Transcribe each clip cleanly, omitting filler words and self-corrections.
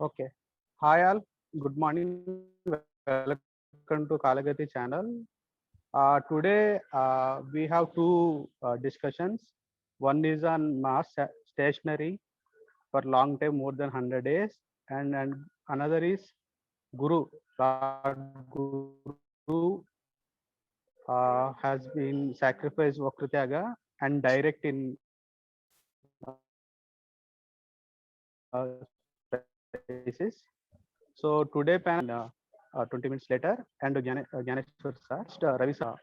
Okay. Hi all. Good morning. Welcome to Kaalagathi channel. Today we have two discussions. One is on Mars stationary for long time, more than 100 days, and another is Guru. Lord Guru has been sacrificed Vakrutyaga and direct in crisis. So today panel 20 minutes later and Gnaneswar sir, Ravi sir,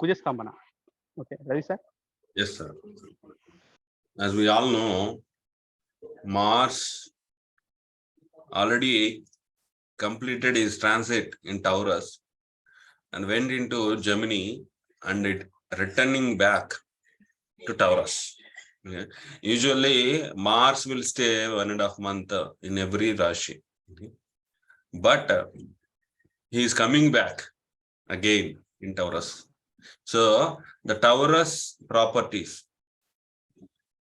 Kuja Stambana. Okay, Ravi sir. Yes, sir. As we all know, Mars already completed his transit in Taurus and went into Gemini and it returning back to Taurus. Okay. Usually, Mars will stay 1.5 months in every rashi. Okay. But he is coming back again in Taurus. So, the Taurus properties,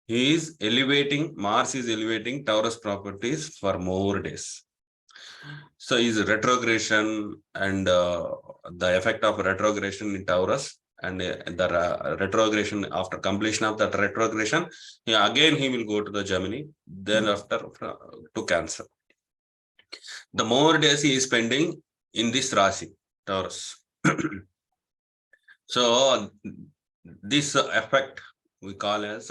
Mars is elevating Taurus properties for more days. So is retrogression and the effect of retrogression in Taurus and the retrogression after completion of that retrogression, again he will go to the Gemini, then after to Cancer. The more days he is spending in this Rashi, Taurus. So this effect we call as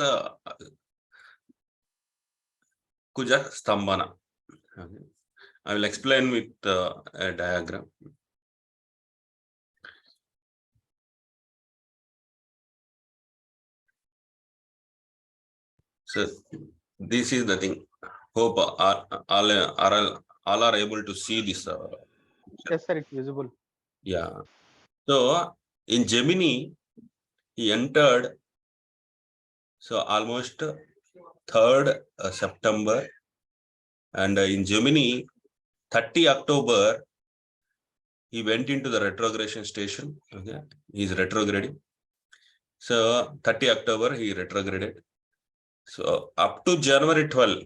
Kuja Stambana. Okay. I will explain with a diagram. So this is the thing. Hope all are able to see this. Yes, sir, it's visible. Yeah. So in Gemini, he entered. So almost 3rd September, and in Gemini, 30 October, he went into the retrogression station. Okay, he's retrograding. So 30 October, he retrograded. So up to January 12,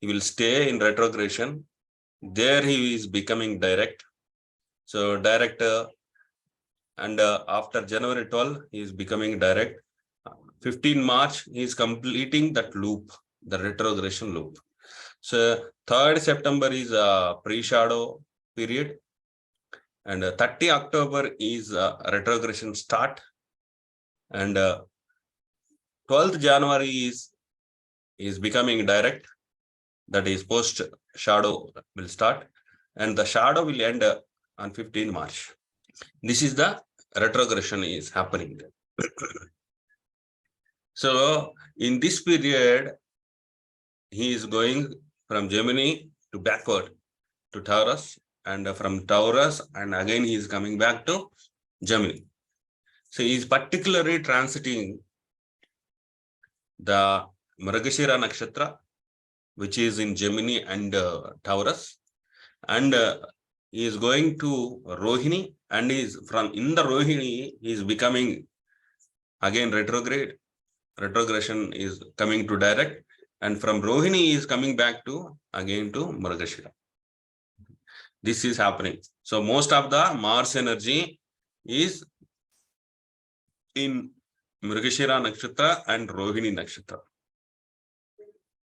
he will stay in retrogression. There he is becoming direct. So direct, and after January 12, he is becoming direct. 15 March, he is completing that loop, the retrogression loop. So 3rd September is a pre-shadow period. And 30 October is retrogression start. And 12th January is becoming direct. That is post shadow will start. And the shadow will end on 15 March. This is the retrogression is happening. So in this period, he is going from Gemini to backward to Taurus, and from Taurus, and again he is coming back to Gemini. So he is particularly transiting the Mrigashira Nakshatra, which is in Gemini and Taurus, and he is going to Rohini, and is from in the Rohini he is becoming again retrograde. Retrogression is coming to direct, and from Rohini is coming back to again to Mrigashira. This is happening. So most of the Mars energy is in Mrigashira Nakshatra and Rohini Nakshatra.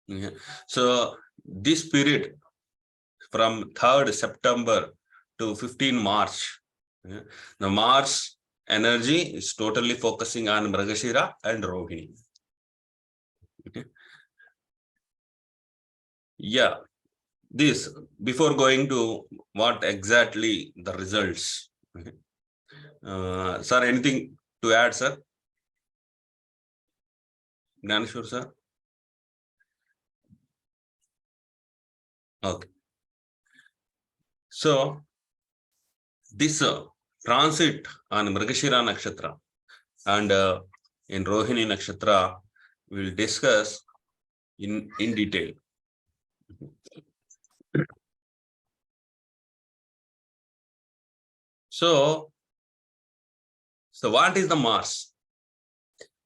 Yeah. So this period from 3rd September to 15 March, yeah, the Mars energy is totally focusing on Mrigashira and Rohini. Okay. Yeah, this before going to what exactly the results. Okay. Sir, anything to add, sir? Gnaneswar, sir? Okay. So this transit on Mrigashira Nakshatra and in Rohini Nakshatra we'll discuss in detail. So what is the Mars?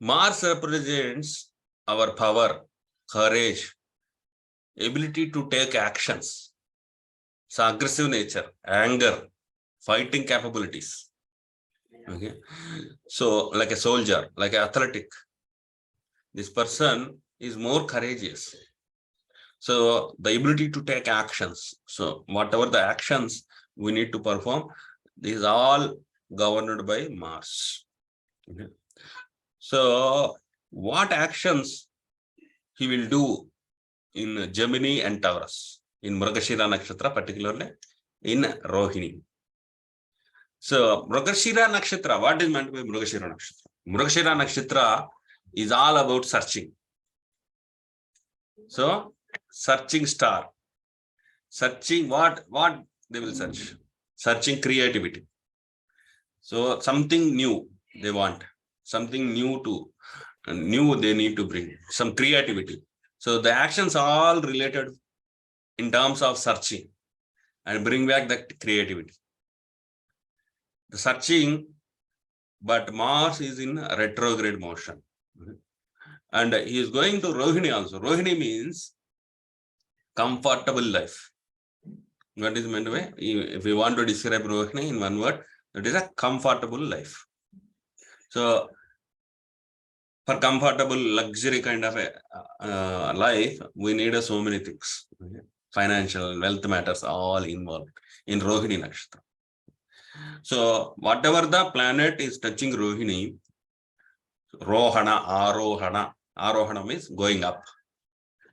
Mars represents our power, courage, ability to take actions. So aggressive nature, anger, fighting capabilities. Okay. So like a soldier, like an athletic, this person is more courageous. So the ability to take actions. So whatever the actions we need to perform, these are all governed by Mars. Okay. So what actions he will do in Gemini and Taurus, in Mrigashira Nakshatra, particularly in Rohini. So Mrigashira Nakshatra, what is meant by Mrigashira Nakshatra? Mrigashira Nakshatra is all about searching. So searching star. Searching what they will search? Searching creativity. So something new they want, something new they need to bring, some creativity. So the actions are all related in terms of searching and bring back that creativity. The searching, but Mars is in retrograde motion. And he is going to Rohini also. Rohini means comfortable life. What is meant by? If we want to describe Rohini in one word, it is a comfortable life. So for comfortable luxury kind of a life, we need so many things. Financial, wealth matters all involved in Rohini Nakshatra. So whatever the planet is touching Rohini, Rohana, Arohana. Arohana means going up,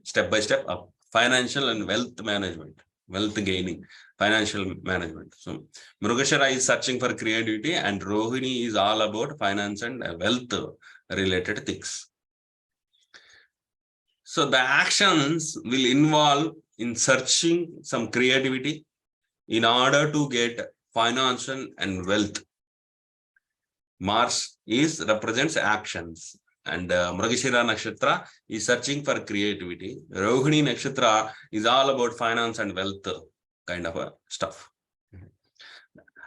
step by step up. Financial and wealth management, wealth gaining, financial management. So Mrigashira is searching for creativity and Rohini is all about finance and wealth related things. So the actions will involve in searching some creativity in order to get financial and wealth. Mars represents actions and Mrigashira Nakshatra is searching for creativity. Rohini Nakshatra is all about finance and wealth kind of stuff.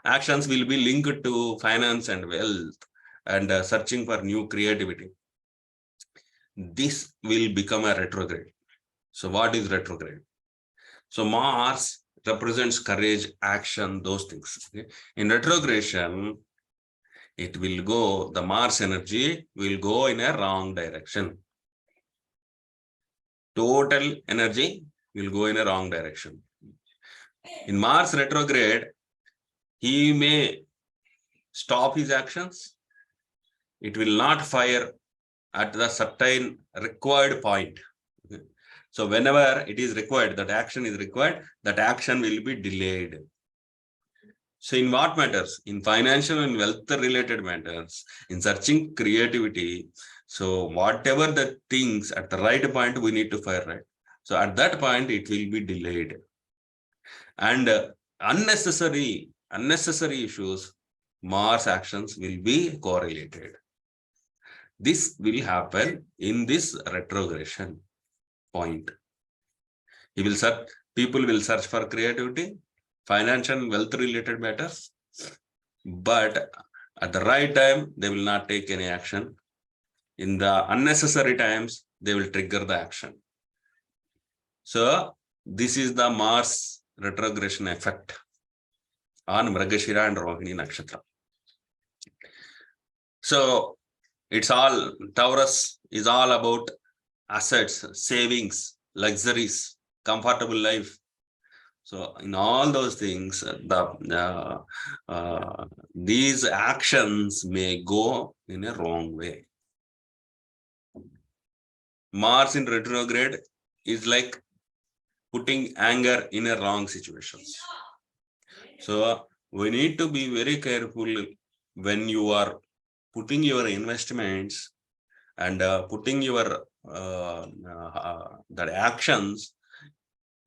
Actions will be linked to finance and wealth and searching for new creativity. This will become a retrograde. So what is retrograde? So Mars represents courage, action, those things. Okay? In retrogression, it will go, the Mars energy will go in a wrong direction. Total energy will go in a wrong direction. In Mars retrograde, he may stop his actions. It will not fire at the certain required point. Okay. So whenever it is required, that action is required, that action will be delayed. So in what matters? In financial and wealth related matters, in searching creativity. So whatever the things at the right point, we need to fire, right? So at that point, it will be delayed. And unnecessary issues, Mars actions will be correlated. This will happen in this retrogression point. People will search for creativity, financial and wealth related matters, but at the right time, they will not take any action. In the unnecessary times, they will trigger the action. So this is the Mars retrogression effect on Mrigashira and Rohini Nakshatra. So it's all, Taurus is all about assets, savings, luxuries, comfortable life. So in all those things, these actions may go in a wrong way. Mars in retrograde is like putting anger in a wrong situations. So we need to be very careful when you are putting your investments and putting your the actions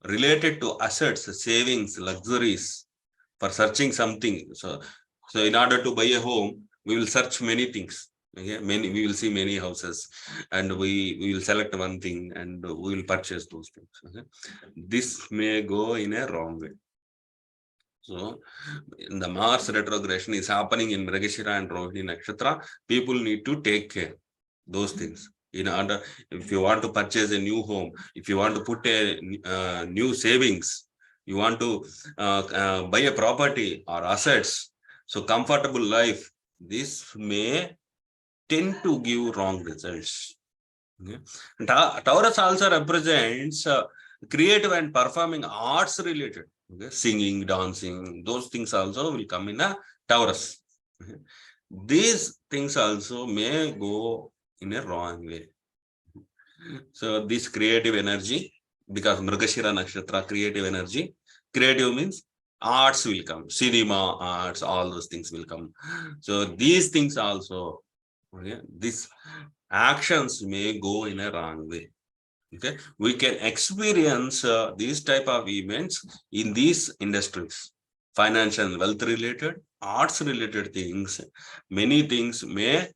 related to assets, savings, luxuries for searching something. So in order to buy a home, we will search many things. Okay? We will see many houses and we will select one thing and we will purchase those things. Okay? This may go in a wrong way. So the Mars retrogression is happening in Mrigashira and Rohini Nakshatra. People need to take care those things. In order, if you want to purchase a new home, if you want to put a new savings, you want to buy a property or assets, so comfortable life, this may tend to give wrong results. Okay. Taurus also represents creative and performing arts related. Okay. Singing, dancing, those things also will come in a Taurus. Okay. These things also may go in a wrong way. So this creative energy, because Mrigashira Nakshatra, creative energy, creative means arts will come, cinema, arts, all those things will come. So these things also, okay, these actions may go in a wrong way. Okay, we can experience these type of events in these industries, financial wealth related, arts related things. Many things may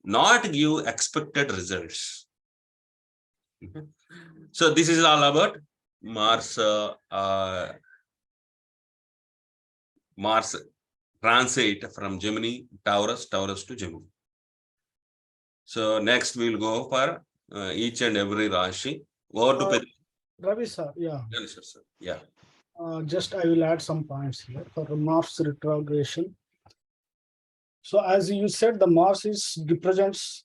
not give expected results. Okay. So this is all about Mars. Mars transit from Gemini, Taurus, Taurus to Gemini. So next we'll go for each and every Rashi. Over to Ravi sir, yeah. Gnaneswar sir. Yeah. Just I will add some points here for Mars retrogression. So as you said, the Mars represents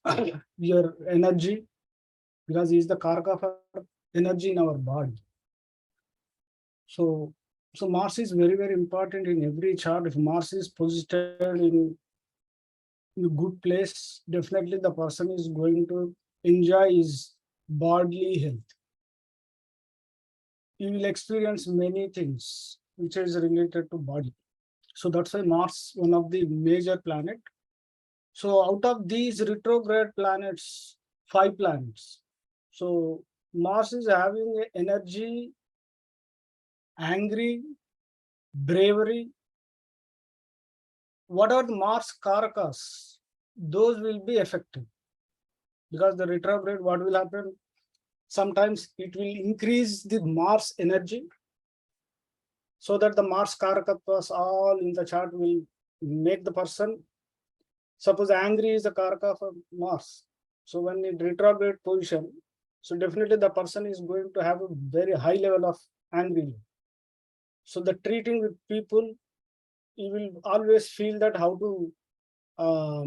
your energy because he is the karaka for energy in our body. So Mars is very, very important in every chart. If Mars is positioned in a good place, definitely the person is going to enjoy his bodily health. You will experience many things which is related to body. So that's why Mars, one of the major planet. So out of these retrograde planets, 5 planets. So Mars is having energy, angry, bravery. What are the Mars karakas? Those will be affected. Because the retrograde, what will happen? Sometimes it will increase the Mars energy, so that the Mars karakatas all in the chart will make the person, suppose angry is the karaka for Mars. So when in retrograde position, so definitely the person is going to have a very high level of angry. So the treating with people, you will always feel that how to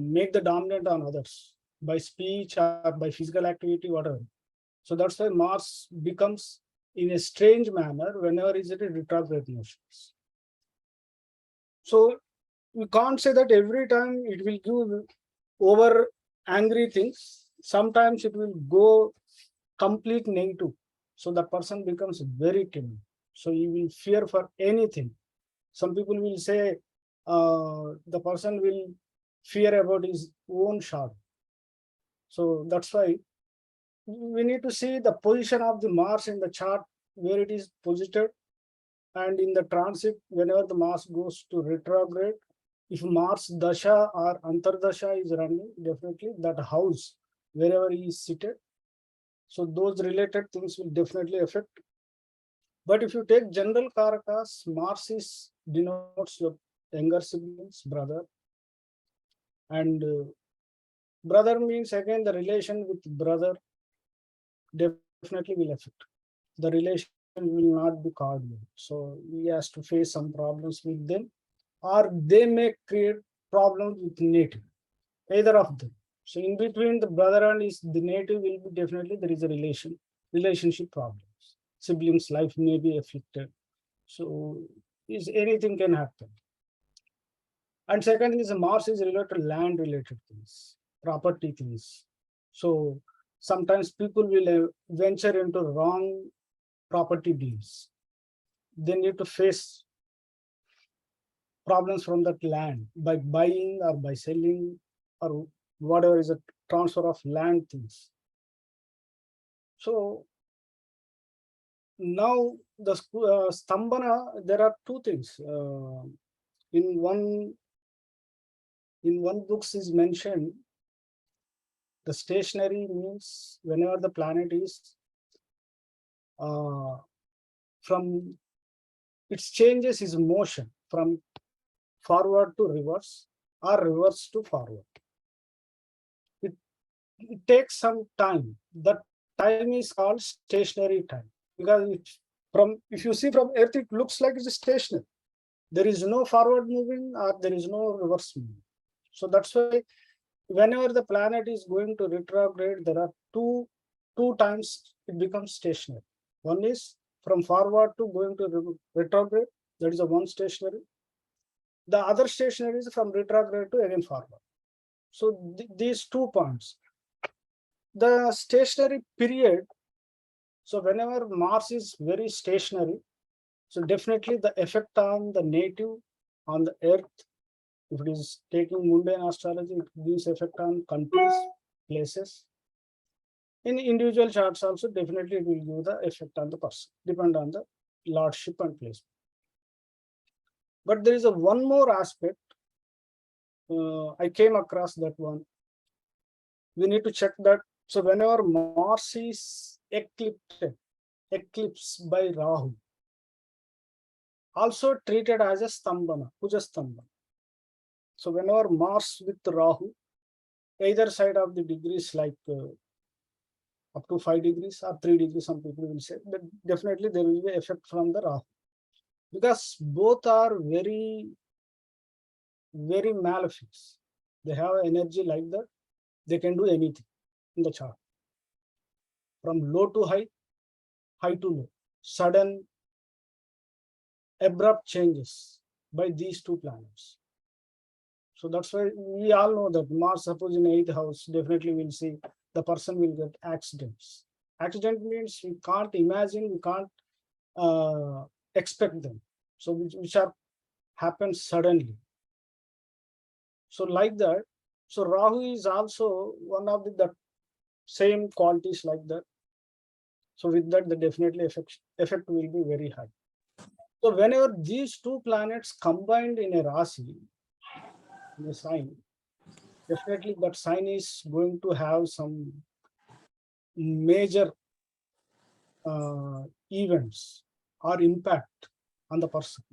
make the dominant on others by speech or by physical activity, whatever. So that's why Mars becomes in a strange manner whenever is it in retrograde motions. So we can't say that every time it will give over angry things. Sometimes it will go complete negative. So the person becomes very timid. So he will fear for anything. Some people will say the person will fear about his own shadow. So that's why we need to see the position of the Mars in the chart, where it is posited, and in the transit, whenever the Mars goes to retrograde, if Mars dasha or antardasha is running, definitely that house, wherever he is seated, so those related things will definitely affect. But if you take general karakas, Mars denotes your younger siblings, brother, and brother means again the relation with brother definitely will affect. The relation will not be cordial. So he has to face some problems with them, or they may create problems with native, either of them. So in between the brother and the native will be definitely there is a relationship problems. Siblings' life may be affected. So anything can happen. And second is Mars is related to land related things, property things. So sometimes people will venture into wrong property deals. They need to face problems from that land by buying or by selling or whatever is a transfer of land things. So now the Stambhana, there are 2 things. In one books is mentioned, the stationary means whenever the planet is from it changes its motion from forward to reverse or reverse to forward. it takes some time. That time is called stationary time, because if you see from Earth, it looks like it's stationary. There is no forward moving or there is no reverse moving. So that's why whenever the planet is going to retrograde, there are two times it becomes stationary. One is from forward to going to retrograde, that is a one stationary. The other stationary is from retrograde to again forward. So these 2 points. The stationary period, so whenever Mars is very stationary, so definitely the effect on the native, on the Earth, if it is taking mundane astrology, it gives effect on countries, places. In individual charts also, definitely it will give the effect on the person, depend on the lordship and placement. But there is a one more aspect. I came across that one. We need to check that. So whenever Mars is eclipsed by Rahu, also treated as a stambhana, Kuja stambhana. So whenever Mars with Rahu, either side of the degrees, like up to 5 degrees or 3 degrees, some people will say, but definitely there will be effect from the Rahu, because both are very, very malefic. They have energy like that. They can do anything in the chart, from low to high, high to low, sudden, abrupt changes by these two planets. So that's why we all know that Mars, suppose in 8th house, definitely we'll see the person will get accidents. Accident means we can't imagine, we can't expect them. So which are happen suddenly. So like that, so Rahu is also one of the same qualities like that. So with that, the definitely effect will be very high. So whenever these two planets combined in a rasi, in a sign, definitely that sign is going to have some major events or impact on the person.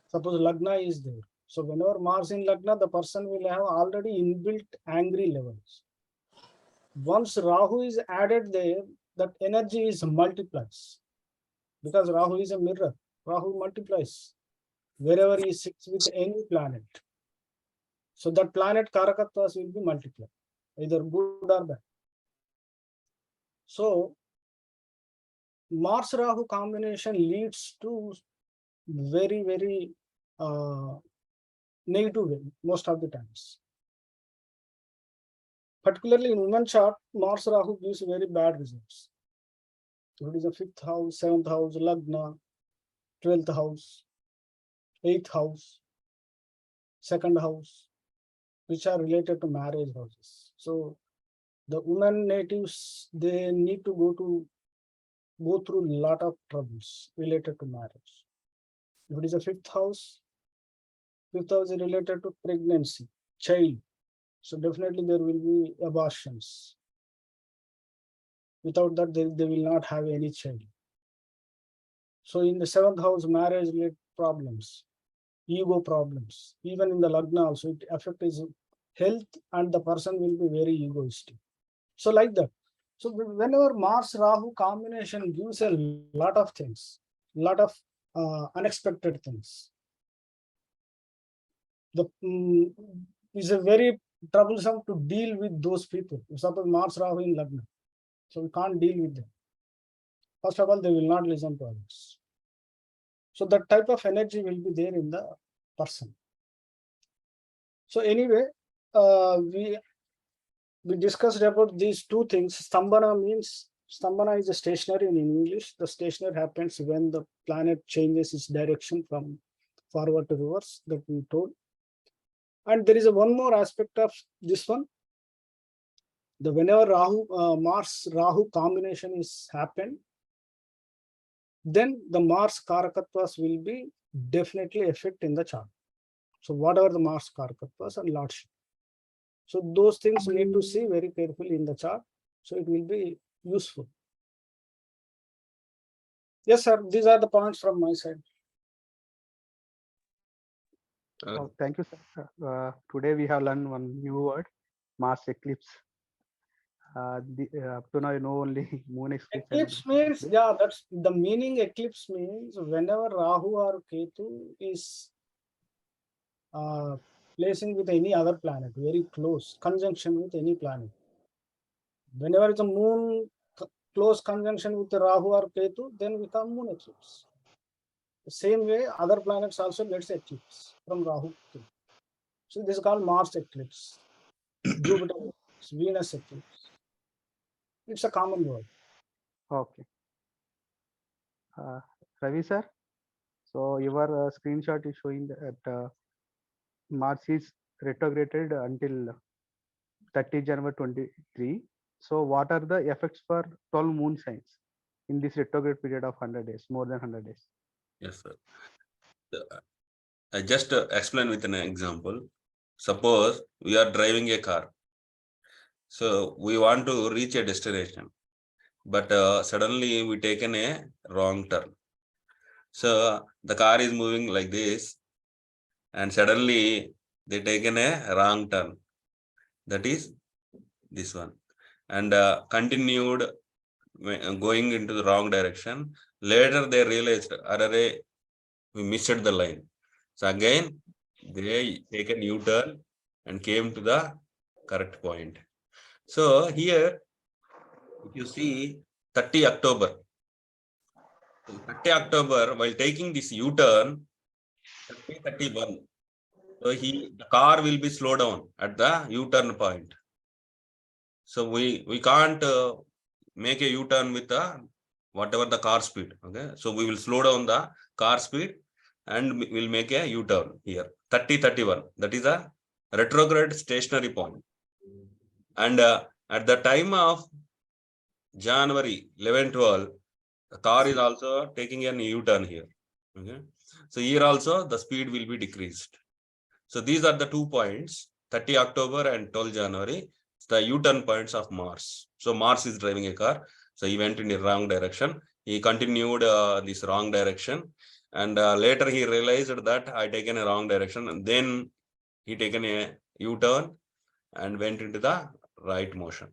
Suppose Lagna is there. So whenever Mars in Lagna, the person will have already inbuilt angry levels. Once Rahu is added there, that energy is multiplies, because Rahu is a mirror. Rahu multiplies wherever he sits with any planet. So that planet Karakattvas will be multiplied, either good or bad. So Mars Rahu combination leads to very, very negative way most of the times. Particularly in women chart, Mars Rahu gives very bad results. So it is a 5th house, 7th house, Lagna, 12th house, 8th house, 2nd house, which are related to marriage houses. So the women natives, they need to go through a lot of troubles related to marriage. If it is a 5th house is related to pregnancy, child. So definitely there will be abortions. Without that, they will not have any child. So in the 7th house, marriage related problems, ego problems. Even in the Lagna also, it affects his health and the person will be very egoistic. So like that. So whenever Mars Rahu combination gives a lot of things, lot of unexpected things. The is a very troublesome to deal with those people. Suppose Mars Rahu in Lagna, so we can't deal with them. First of all, they will not listen to others. So that type of energy will be there in the person. So anyway, we discussed about these two things. Stambhana is a stationary in English. The stationary happens when the planet changes its direction from forward to reverse, that we told. And there is one more aspect of this one. The whenever Mars Rahu combination is happened, then the Mars Karakattvas will be definitely effect in the chart. So whatever the Mars Karakattvas and Lordship. So those things we need to see very carefully in the chart. So it will be useful. Yes, sir. These are the points from my side. Thank you, sir. Today we have learned one new word, Mars eclipse. Up to now, I know only moon eclipse. and Eclipse means, yeah, that's the meaning. Eclipse means whenever Rahu or Ketu is placing with any other planet, very close conjunction with any planet. Whenever it's a moon close conjunction with the Rahu or Ketu, then we call moon eclipse. The same way, other planets also gets eclipse from Rahu. So this is called Mars eclipse, Jupiter eclipse, Venus eclipse. It's a common word. Okay. Ravi sir, so your screenshot is showing that Mars is retrograded until 30 January 23. So what are the effects for 12 moon signs in this retrograde period of 100 days, more than 100 days? Yes, sir. I just explain with an example. Suppose we are driving a car. So we want to reach a destination, but suddenly we taken a wrong turn. So the car is moving like this, and suddenly they taken a wrong turn. That is this one, and continued going into the wrong direction. Later they realized, array, we missed the line. So again, they take a new turn and came to the correct point. So here, if you see 30 October, 30 October, while taking this U-turn, 31. So the car will be slowed down at the U-turn point. So we can't make a U-turn with whatever the car speed. Okay, so we will slow down the car speed and we'll make a U-turn here. 30-31. That is a retrograde stationary point. And at the time of January 11-12, the car is also taking a U-turn here. Okay, so here also the speed will be decreased. So these are the 2 points, 30 October and 12 January, the U-turn points of Mars. So Mars is driving a car. So he went in the wrong direction. He continued this wrong direction. And later he realized that I taken a wrong direction. And then he taken a U-turn and went into the right motion.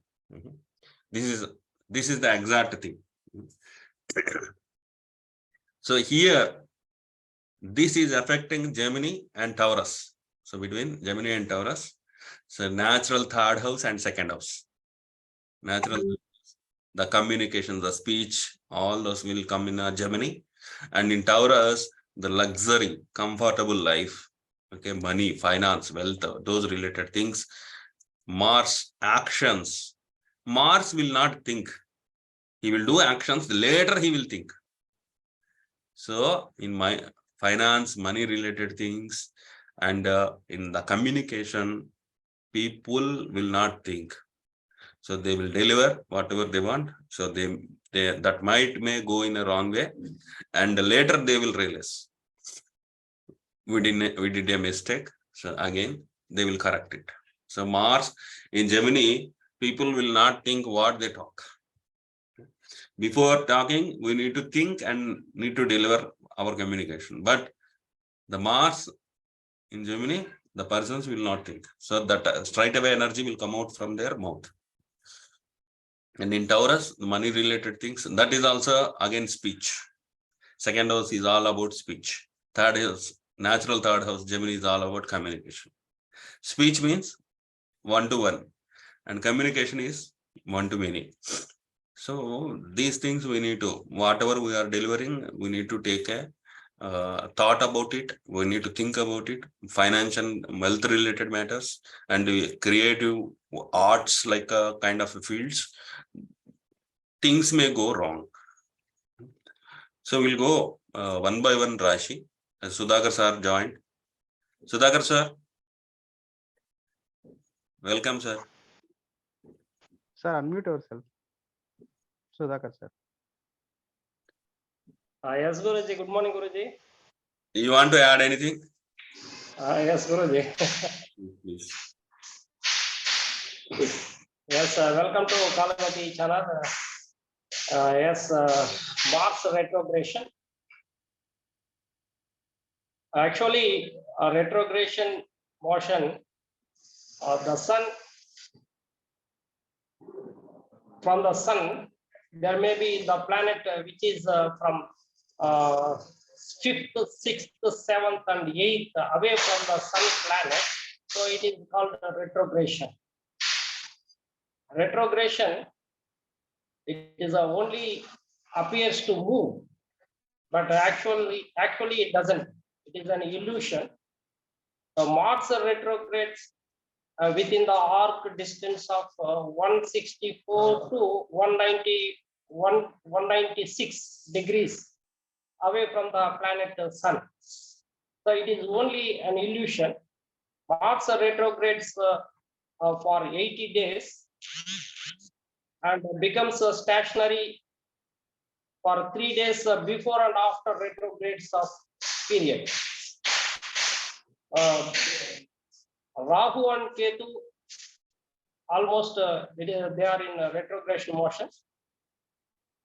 This is the exact thing. So here, this is affecting Gemini and Taurus. So between Gemini and Taurus, so natural third house and second house. Natural, the communication, the speech, all those will come in Gemini. And in Taurus, the luxury, comfortable life, okay, money, finance, wealth, those related things. Mars, actions. Mars will not think. He will do actions, later he will think. So in my finance, money related things, and in the communication, people will not think. So they will deliver whatever they want. So they that may go in a wrong way, and later they will realize we did a mistake. So again they will correct it. So Mars in Gemini, people will not think what they talk. Before talking, we need to think and need to deliver our communication. But the Mars in Gemini, the persons will not think. So that straight away energy will come out from their mouth. And in Taurus, the money related things, that is also again speech. Second house is all about speech. Third house, natural third house, Gemini is all about communication. Speech means one-to-one, and communication is one-to-many. So these things we need to, whatever we are delivering, we need to take a thought about it. We need to think about it. Financial, wealth related matters, and creative arts, like a kind of fields. Things may go wrong. So we'll go one by one, Rashi. Sudhakar sir joined. Sudhakar sir, welcome sir. Sir, unmute yourself. Sudhakar sir. Yes, Guruji. Good morning, Guruji. You want to add anything? Yes, Guruji. Please. Yes, welcome to Kaalagathi channel. Yes, Mars retrogression. Actually, retrogression motion of the sun from the sun, there may be the planet which is from 5th, 6th, 7th, and 8th away from the sun planet. So it is called retrogression. Retrogression, it is only appears to move, but actually it doesn't. It is an illusion. Mars retrogrades within the arc distance of 164 to 196 degrees away from the planet Sun. So it is only an illusion. Mars retrogrades for 80 days and becomes stationary for 3 days before and after retrogrades of period. Rahu and Ketu almost they are in retrogression motion,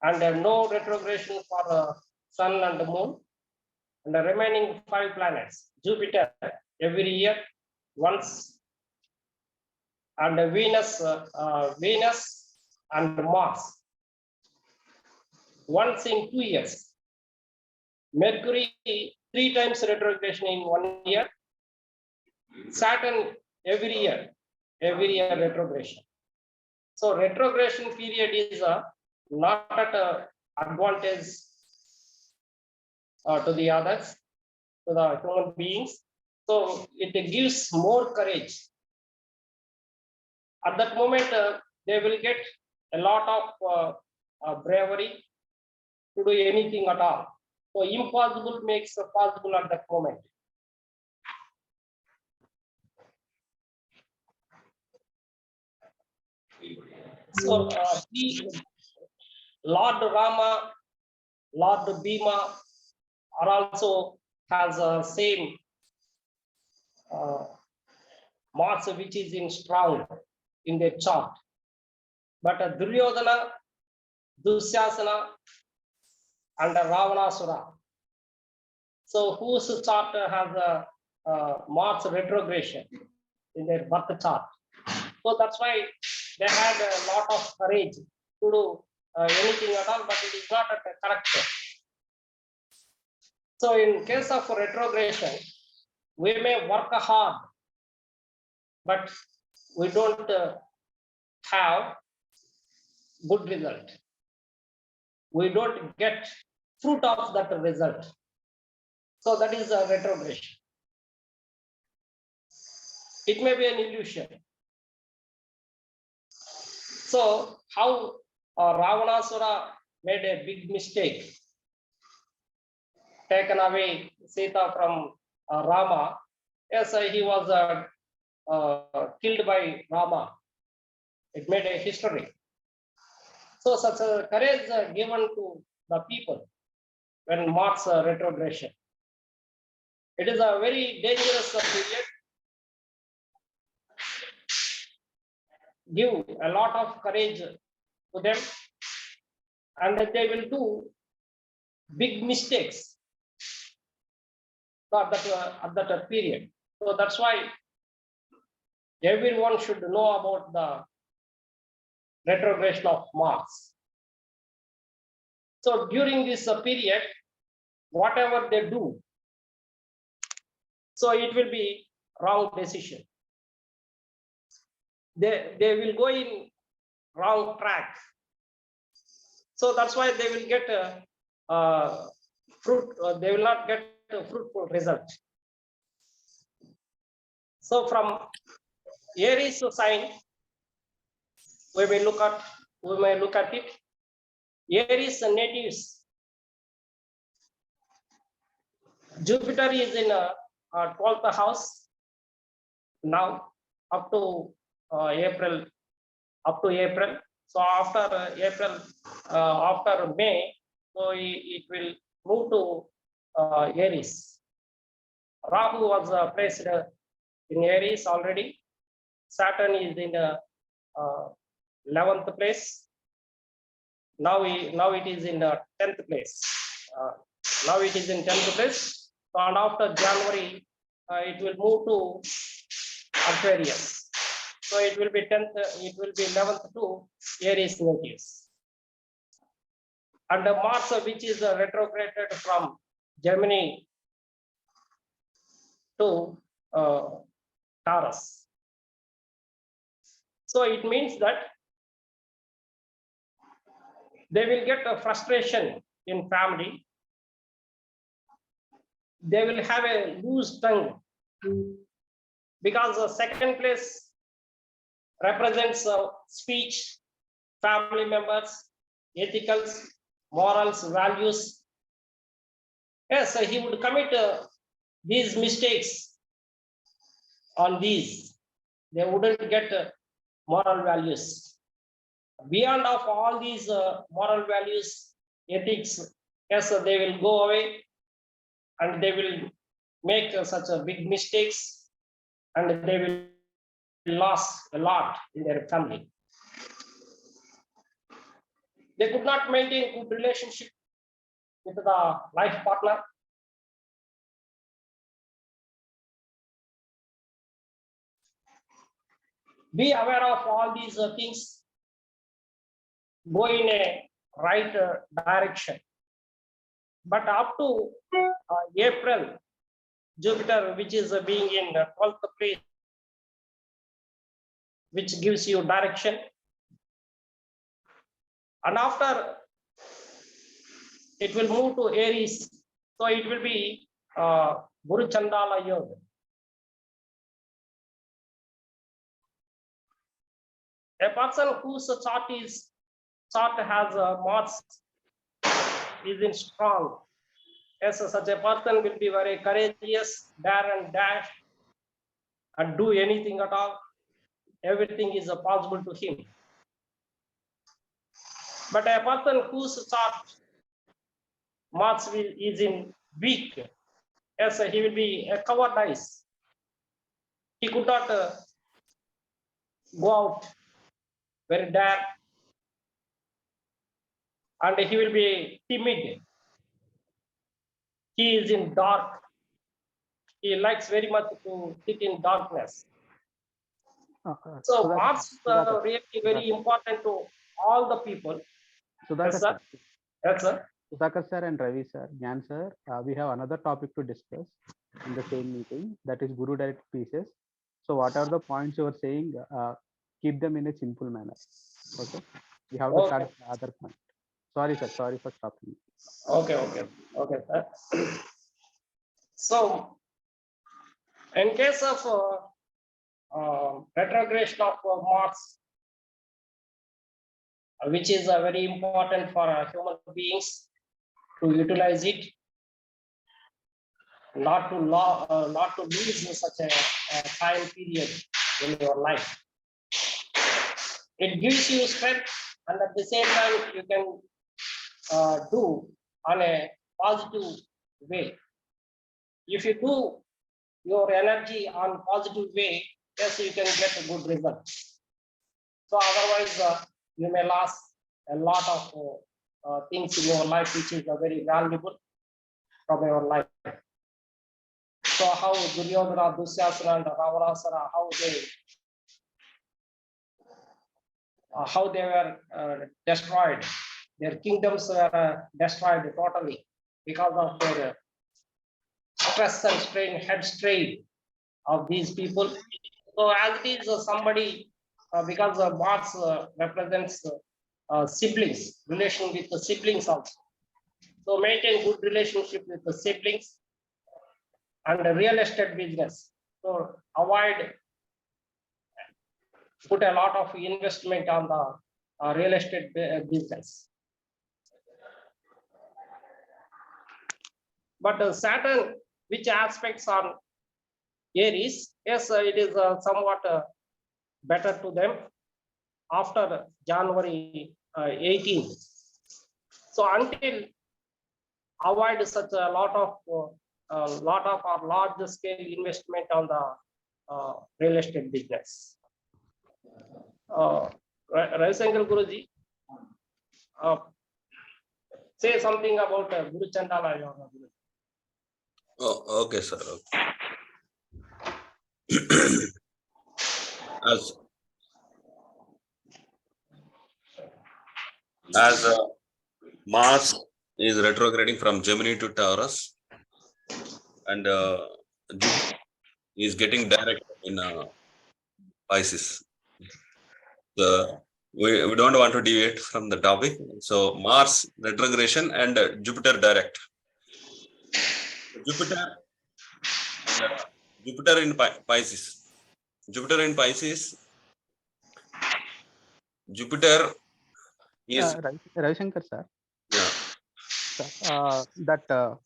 and no retrogression for Sun and the Moon, and the remaining 5 planets, Jupiter every year once, and Venus and Mars once in 2 years. Mercury 3 times retrogression in 1 year. Saturn every year retrogression. So retrogression period is not at advantage to the others, to the human beings. So it gives more courage. At that moment, they will get a lot of bravery to do anything at all. So impossible makes possible at that moment. So Lord Rama, Lord Bhima are also has a same Mars which is in strong in their chart. But Duryodhana, Dusyasana, and Ravanasura. So whose chart has a Mars retrogression in their birth chart? So that's why they had a lot of courage to do anything at all, but it is not at a character. So in case of retrogression, we may work hard, but we don't have good result. We don't get fruit of that result. So that is a retrogression. It may be an illusion. So how Ravanasura made a big mistake, taken away Sita from Rama. Yes, he was killed by Rama. It made a history. So such a courage given to the people when Mars retrogression. It is a very dangerous period. Give a lot of courage to them, and they will do big mistakes at that period. So that's why everyone should know about the retrogression of Mars. So during this period, whatever they do, so it will be wrong decision. They will go in wrong track. So that's why they will get they will not get a fruitful result. So from Aries sign, we may look at it. Aries natives. Jupiter is in a 12th house now up to April. So after April, after May, so it will move to Aries. Rahu was placed in Aries already. Saturn is in 11th place. Now it is in 10th place. Now it is in 10th place. So and after January, it will move to Aquarius. So it will be 10th, it will be 11th to Aries natives. And the Mars, which is retrograded from Gemini to Taurus. So it means that they will get a frustration in family. They will have a loose tongue because the second place represents speech, family members, ethicals, morals, values. Yes, he would commit these mistakes on these. They wouldn't get moral values. Beyond of all these moral values, ethics, yes, they will go away and they will make such a big mistakes and they will lose a lot in their family. They could not maintain good relationship with the life partner. Be aware of all these things. Go in a right direction. But up to April, Jupiter, which is being in the 12th place, which gives you direction. And after it will move to Aries, so it will be Guru Chandala Yoga. A person whose chart has Mars is in strong. Yes, such a person will be very courageous, dare and dash, and do anything at all. Everything is possible to him. But a person whose chart Mars is in weak, yes, he will be a cowardice. He could not go out very dare, and he will be timid. He is in dark. He likes very much to sit in darkness. So Mars is really very important to all the people. Yes, sir. Yes, sir. Sudhakar sir and Ravi sir, Gyan sir, we have another topic to discuss in the same meeting, that is Guru direct pieces. So what are the points you are saying? Keep them in a simple manner. Okay. We have to start the other point. Sorry sir, sorry for stopping. Okay, sir. So in case of retrogression of Mars, which is very important for human beings to utilize it, not to lose such a time period in your life. It gives you strength, and at the same time you can do on a positive way. If you do your energy on positive way, yes, you can get a good result. So otherwise, you may lose a lot of things in your life which is very valuable from your life. So how Duryodhana, Dusyasana, and Ravanasara, how they were destroyed. Their kingdoms were destroyed totally because of their stress and strain, head strain of these people. So as it is somebody, because Mars represents siblings, relation with the siblings also. So maintain good relationship with the siblings and the real estate business. So avoid, put a lot of investment on the real estate business. But Saturn, which aspects on Aries, yes, it is somewhat better to them after January 18th. So until avoid such a lot of or large scale investment on the real estate business. Ravi Guruji, say something about Guru Chandala Yoga. Oh, okay, sir. as Mars is retrograding from Gemini to Taurus, and Jupiter is getting direct in Pisces. So we don't want to deviate from the topic. So Mars retrogression and Jupiter direct. Jupiter, Jupiter in Pisces. Jupiter in Pisces. Jupiter is Ravi Shankar sir. yeah. That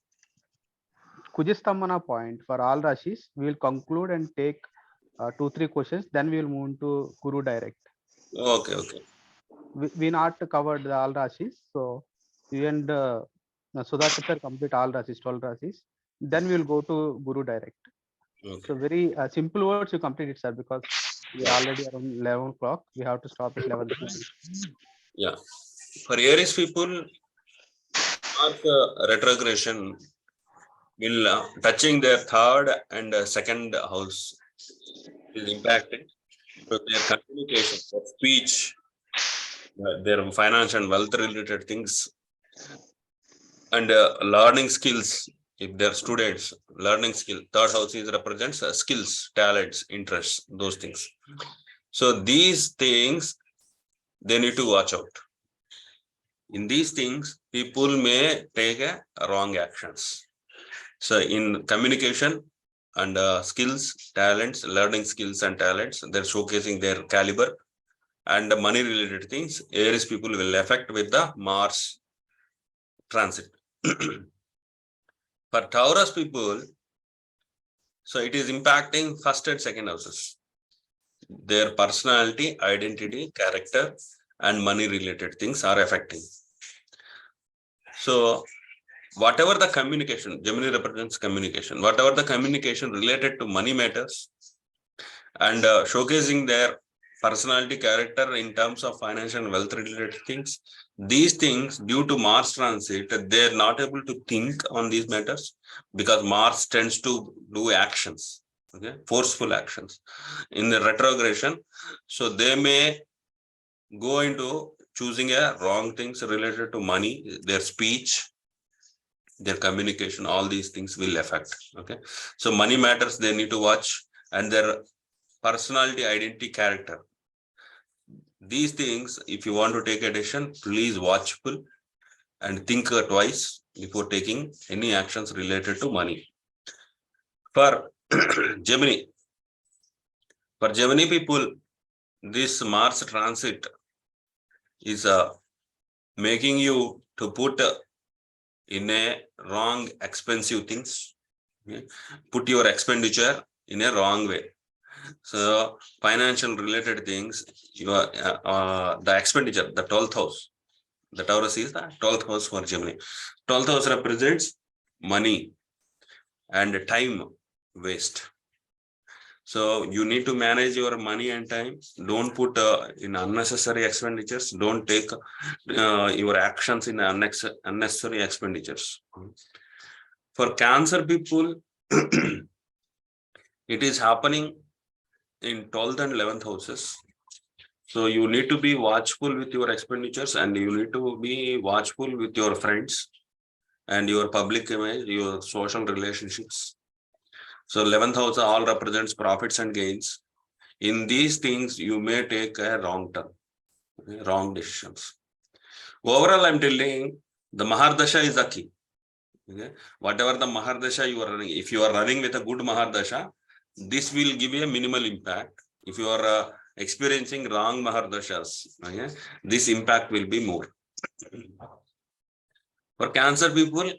Kujistamana point for all rashis, we will conclude and take 2-3 questions. Then we will move into Guru direct. Okay, okay. We not covered the all rashis, so we and Sudhakar sir complete all rashis, 12 rashis. Then we will go to Guru direct. Okay. So very simple words you complete it, sir, because we are already around 11 o'clock. We have to stop at 11:30. Yeah. For Aries people, Mars retrogression will touching their third and second house is impacted. So their communication, their speech, their finance and wealth related things, and learning skills. If they're students, learning skill. Third house is represents skills, talents, interests, those things. So these things they need to watch out. In these things, people may take wrong actions. So in communication and skills, talents, learning skills and talents, they're showcasing their caliber, and money related things. Aries people will affect with the Mars transit. For Taurus people, so it is impacting first and second houses. Their personality, identity, character, and money related things are affecting. So whatever the communication, Gemini represents communication, whatever the communication related to money matters and showcasing their personality, character in terms of financial and wealth related things, these things due to Mars transit, they're not able to think on these matters because Mars tends to do actions, okay, forceful actions in the retrogression. So they may go into choosing a wrong things related to money, their speech, their communication, all these things will affect. Okay, so money matters they need to watch, and their personality, identity, character. These things, if you want to take a decision, please watchful and think twice before taking any actions related to money. For Gemini, people, this Mars transit is making you to put in a wrong expensive things, okay? Put your expenditure in a wrong way. So financial related things, your the expenditure, the 12th house, the Taurus is the 12th house for Gemini. 12th house represents money and time waste. So you need to manage your money and time. Don't put in unnecessary expenditures. Don't take your actions in unnecessary expenditures. For Cancer people, it is happening in 12th and 11th houses. So you need to be watchful with your expenditures, and you need to be watchful with your friends and your public image, your social relationships. So 11th house all represents profits and gains. In these things, you may take a wrong turn, wrong decisions. Overall, I'm telling the Mahardasha is the key. Okay? Whatever the Mahardasha you are running, if you are running with a good Mahardasha, this will give you a minimal impact. If you are experiencing wrong Mahardashas, okay, this impact will be more. For Cancer people,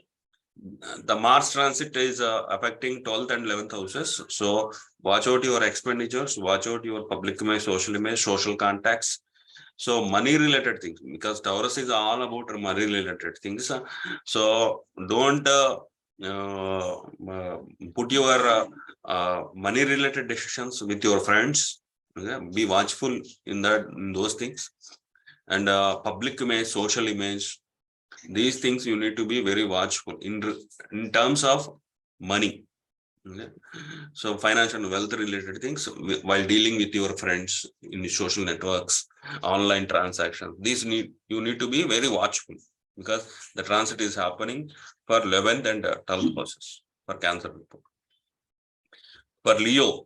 the Mars transit is affecting 12th and 11th houses. So watch out your expenditures, watch out your public image, social contacts. So money related things, because Taurus is all about money related things. So don't put your money related decisions with your friends. Okay? Be watchful in those things. And public image, social image, these things you need to be very watchful in terms of money. Okay. So financial and wealth related things while dealing with your friends in the social networks, online transactions, you need to be very watchful because the transit is happening for 11th and 12th houses for Cancer people. For Leo,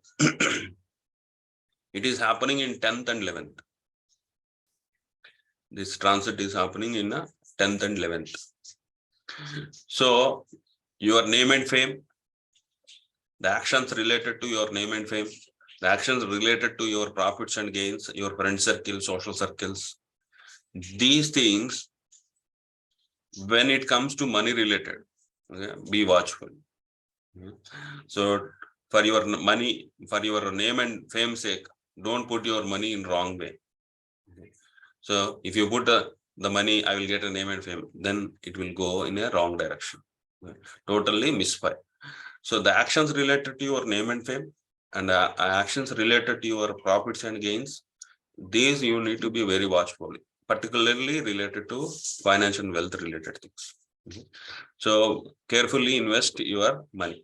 it is happening in 10th and 11th. This transit is happening in 10th and 11th. So your name and fame, the actions related to your name and fame, the actions related to your profits and gains, your friend circle, social circles, these things, when it comes to money related, okay, be watchful. So for your money, for your name and fame sake, don't put your money in wrong way. So if you put the money, I will get a name and fame, then it will go in a wrong direction. Totally misfire. So the actions related to your name and fame and actions related to your profits and gains, these you need to be very watchful, particularly related to financial and wealth related things. So carefully invest your money.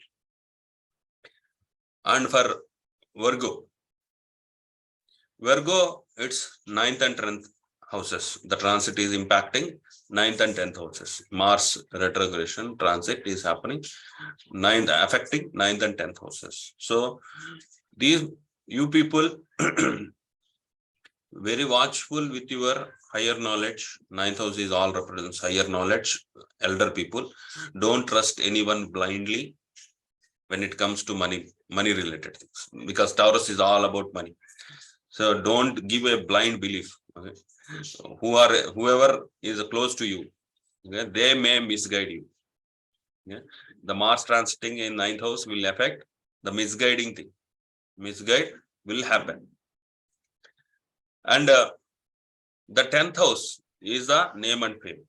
And for Virgo, it's 9th and 10th houses. The transit is impacting 9th and 10th houses. Mars retrogression transit is happening, affecting 9th and 10th houses. So these you people very watchful with your higher knowledge. 9th house is all represents higher knowledge, elder people. Don't trust anyone blindly when it comes to money related things, because Taurus is all about money. So don't give a blind belief. Okay? Whoever is close to you, okay, they may misguide you. Okay? The Mars transiting in 9th house will affect the misguiding thing. Misguide will happen. And the 10th house is the name and fame.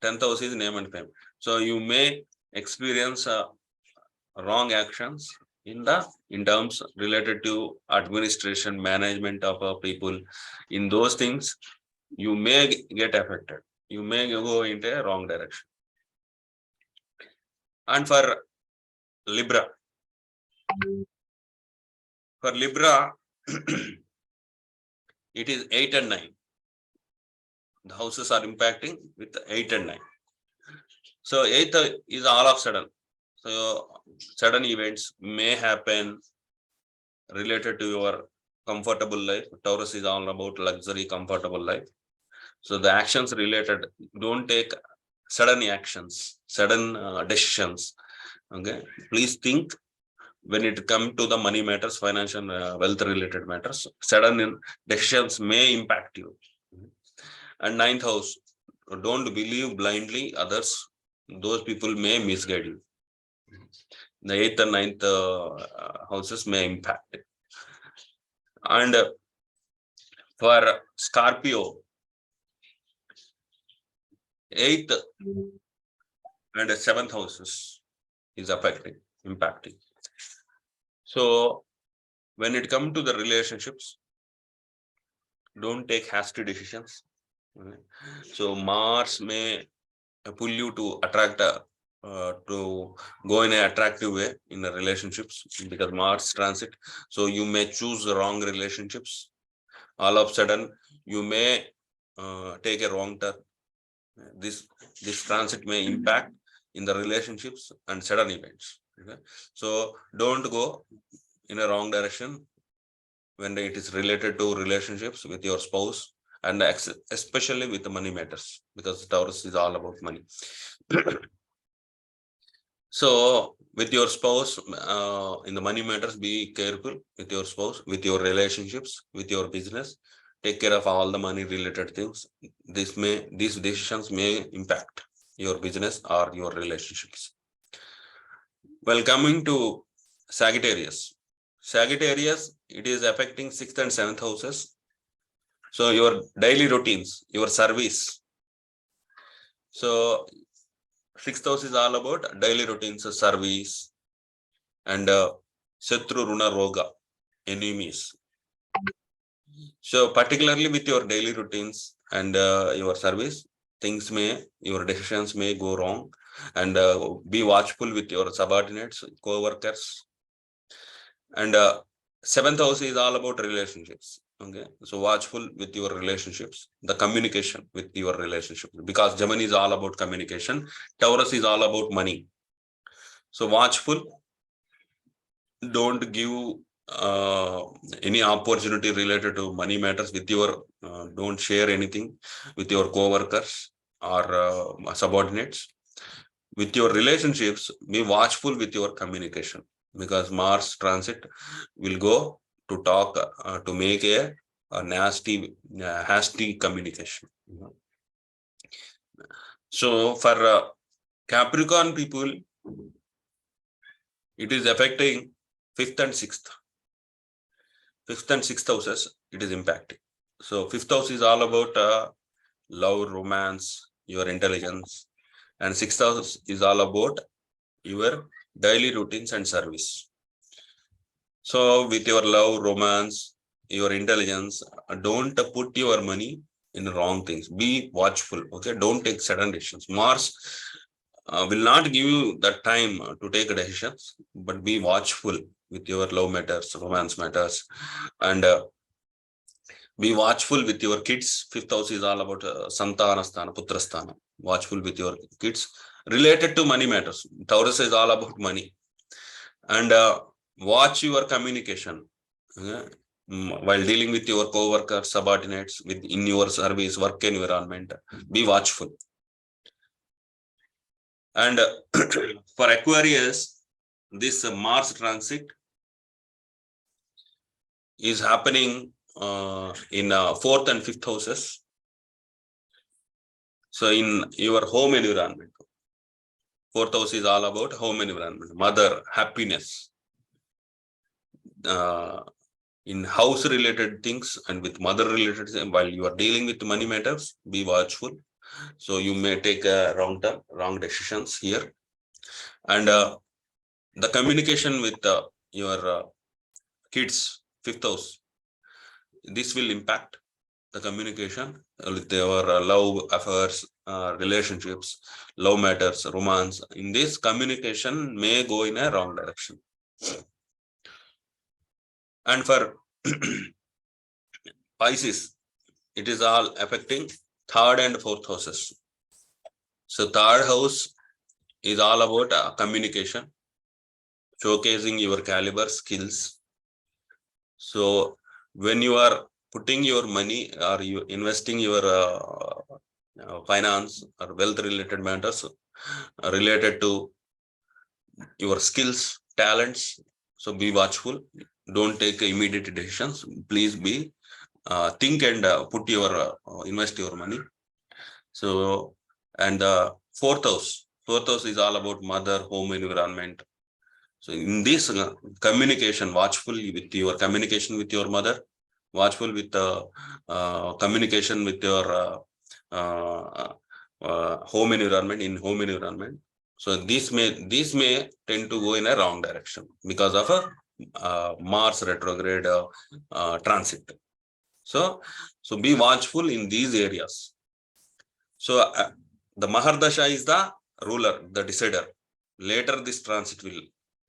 10th house is name and fame. So you may experience wrong actions in terms related to administration, management of people. In those things, you may get affected. You may go into a wrong direction. And for Libra, it is 8 and 9. The houses are impacting with 8 and 9. So 8th is all of sudden. So sudden events may happen related to your comfortable life. Taurus is all about luxury, comfortable life. So the actions related, don't take sudden actions, sudden decisions. Okay, please think when it comes to the money matters, financial wealth related matters. Sudden decisions may impact you. And 9th house, don't believe blindly others. Those people may misguide you. The 8th and 9th houses may impact it. And for Scorpio, 8th and 7th houses is impacting. So when it comes to the relationships, don't take hasty decisions. Okay. So Mars may pull you to attract to go in an attractive way in the relationships, because Mars transit. So you may choose the wrong relationships. All of a sudden, you may take a wrong turn. This transit may impact in the relationships and sudden events. Okay? So don't go in a wrong direction when it is related to relationships with your spouse, and especially with the money matters, because Taurus is all about money. So with your spouse, in the money matters, be careful with your spouse, with your relationships, with your business. Take care of all the money related things. These decisions may impact your business or your relationships. Well, coming to Sagittarius. Sagittarius, it is affecting 6th and 7th houses. So your daily routines, your service. So 6th house is all about daily routines, service, and Shatru Runa Roga, enemies. So particularly with your daily routines and your service, your decisions may go wrong, and be watchful with your subordinates, co-workers. And seventh house is all about relationships. Okay, so watchful with your relationships, the communication with your relationships, because Gemini is all about communication, Taurus is all about money. So watchful, don't give any opportunity related to money matters with your don't share anything with your co-workers or subordinates. With your relationships, be watchful with your communication, because Mars transit will go to talk to make a nasty hasty communication. So for Capricorn people, it is affecting fifth and sixth houses. It is impacting. So fifth house is all about love, romance, your intelligence, and sixth house is all about your daily routines and service. So with your love, romance, your intelligence, don't put your money in wrong things. Be watchful. Okay, don't take sudden decisions. Mars will not give you that time to take decisions, but be watchful with your love matters, romance matters, and be watchful with your kids. Fifth house is all about Santanasthana, Putrasthana. Watchful with your kids related to money matters. Taurus is all about money. And watch your communication while dealing with your co-workers, subordinates, in your service, work environment. Be watchful. And for Aquarius, this Mars transit is happening in fourth and fifth houses. So in your home environment, fourth house is all about home environment, mother, happiness. In house related things and with mother related things, while you are dealing with money matters, be watchful. So you may take a wrong decisions here. And the communication with your kids, fifth house, this will impact the communication with your love affairs, relationships, love matters, romance. In this, communication may go in a wrong direction. And for Pisces, it is all affecting third and fourth houses. So third house is all about communication, showcasing your caliber skills. So when you are putting your money or you investing your finance or wealth related matters related to your skills, talents, so be watchful. Don't take immediate decisions. Please be think and put your invest your money. So, and the fourth house is all about mother, home environment. So in this communication, watchful with your communication with your mother, watchful with communication with your home environment, in home environment. So this may tend to go in a wrong direction because of a Mars retrograde transit. So be watchful in these areas. So the Mahardasha is the ruler, the decider. Later this transit will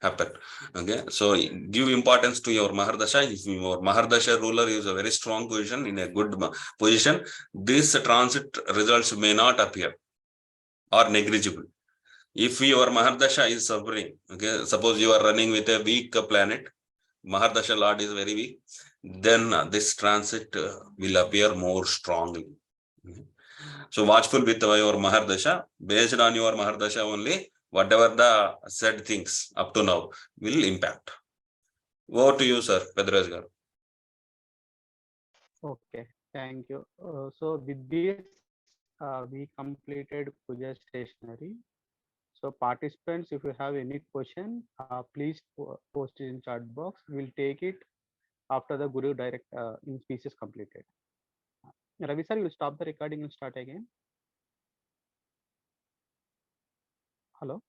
happen. Okay, so give importance to your Mahardasha. If your Mahardasha ruler is a very strong position, in a good position, this transit results may not appear or negligible. If your Mahardasha is suffering, okay, suppose you are running with a weak planet, Mahardasha Lord is very weak, then this transit will appear more strongly. So watchful with your Mahardasha. Based on your Mahardasha only, whatever the said things up to now will impact. Over to you, sir, Pedraj garu. Okay, thank you. So with this, we completed Kuja stationery. So participants, if you have any question, please post it in chat box. We'll take it after the Guru direct in speeches completed. Ravi sir, you'll stop the recording and start again. Hello.